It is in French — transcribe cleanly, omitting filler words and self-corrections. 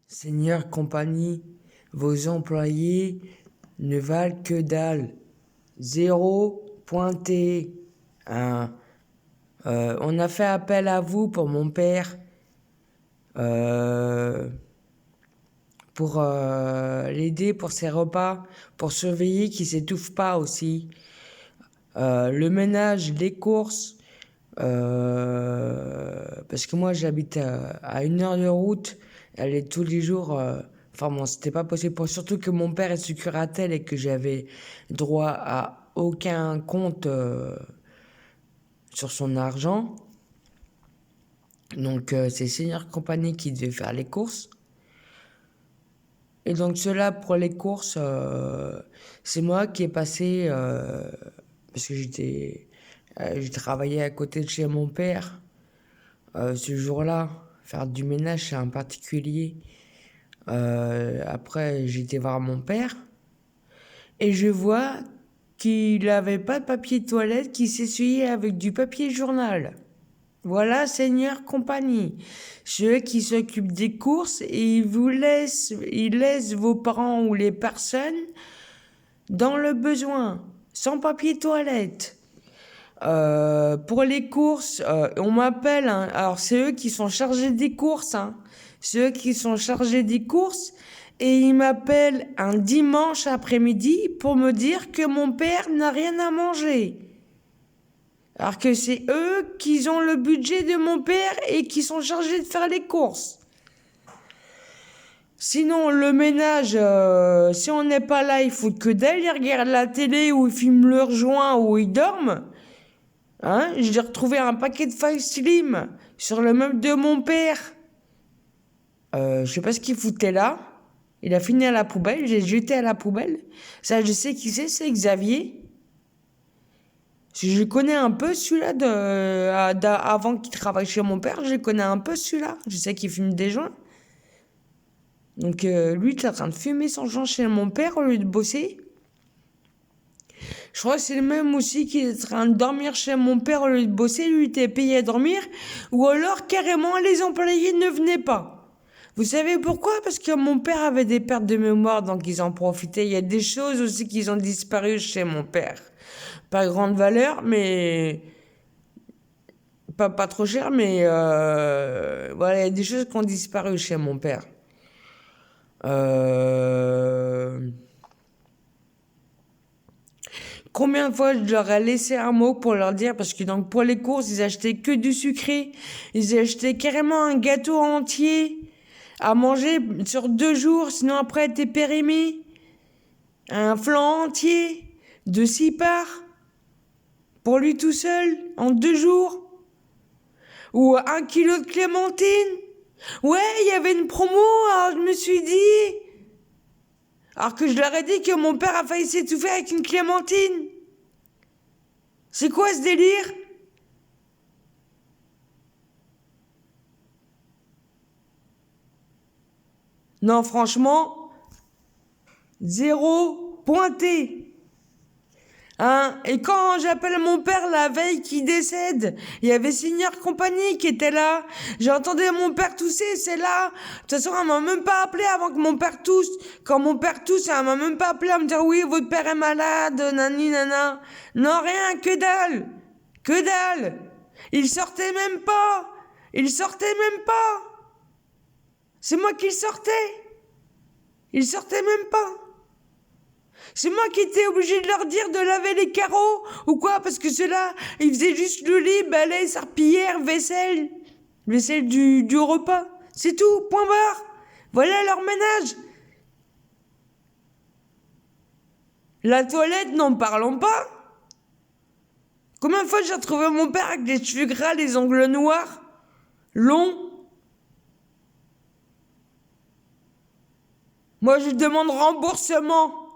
Seigneur compagnie, vos employés ne valent que dalle. Zéro pointé. Hein. On a fait appel à vous pour mon père. Pour l'aider pour ses repas, pour surveiller qu'il s'étouffe pas aussi. Le ménage, les courses, parce que moi j'habite à 1 heure de route, elle est tous les jours, enfin bon c'était pas possible, surtout que mon père est sur curatelle et que j'avais droit à aucun compte sur son argent. Donc c'est Seigneur Compagnie qui devait faire les courses. Et donc cela pour les courses, c'est moi qui ai passé, parce que j'ai travaillé à côté de chez mon père ce jour-là, faire du ménage chez un particulier. Après j'étais voir mon père et je vois qu'il n'avait pas de papier de toilette, qu'il s'essuyait avec du papier journal. Voilà, Seigneur Compagnie, ceux qui s'occupent des courses et ils laissent vos parents ou les personnes dans le besoin, sans papier toilette. Pour les courses, on m'appelle, hein, alors c'est eux qui sont chargés des courses, hein, c'est eux qui sont chargés des courses, et ils m'appellent un dimanche après-midi pour me dire que mon père n'a rien à manger. Alors que c'est eux qui ont le budget de mon père et qui sont chargés de faire les courses. Sinon, le ménage, si on n'est pas là, ils foutent que dalle, ils regardent la télé ou ils filment leur joint ou ils dorment. Hein, j'ai retrouvé un paquet de feuilles slim sur le meuble de mon père. Je sais pas ce qu'il foutait là. Il a fini à la poubelle, j'ai jeté à la poubelle. Ça, je sais qui c'est Xavier. Je connais un peu celui-là avant qu'il travaille chez mon père, je connais un peu celui-là. Je sais qu'il fume des joints. Donc lui, il est en train de fumer son joint chez mon père au lieu de bosser. Je crois que c'est le même aussi qui est en train de dormir chez mon père au lieu de bosser. Lui, il était payé à dormir. Ou alors, carrément, les employés ne venaient pas. Vous savez pourquoi? Parce que mon père avait des pertes de mémoire, donc ils en profitaient. Il y a des choses aussi qui ont disparu chez mon père. Pas grande valeur, mais pas trop cher, mais voilà, il y a des choses qui ont disparu chez mon père. Combien de fois je leur ai laissé un mot pour leur dire, parce que donc pour les courses, ils achetaient que du sucré, ils achetaient carrément un gâteau entier à manger sur 2 jours, sinon après t'es périmé. Un flan entier de 6 parts pour lui tout seul en 2 jours. Ou 1 kilo de clémentine. Ouais, il y avait une promo, alors je me suis dit. Alors que je leur ai dit que mon père a failli s'étouffer avec une clémentine. C'est quoi ce délire? Non, franchement, zéro pointé. Hein? Et quand j'appelle mon père la veille qui décède, il y avait Seigneur Compagnie qui était là. J'ai entendu mon père tousser, c'est là. De toute façon, elle m'a même pas appelé avant que mon père tousse. Quand mon père tousse, elle m'a même pas appelé à me dire oui, votre père est malade, nani nana. Non, rien, que dalle. Que dalle. Il sortait même pas. Il sortait même pas. C'est moi qui le sortais. Il sortait même pas. C'est moi qui étais obligé de leur dire de laver les carreaux ou quoi, parce que ceux-là, ils faisaient juste le lit, balai, serpillière, vaisselle du repas. C'est tout, point barre. Voilà leur ménage. La toilette, n'en parlons pas. Combien de fois j'ai retrouvé mon père avec les cheveux gras, les ongles noirs, longs. Moi, je demande remboursement.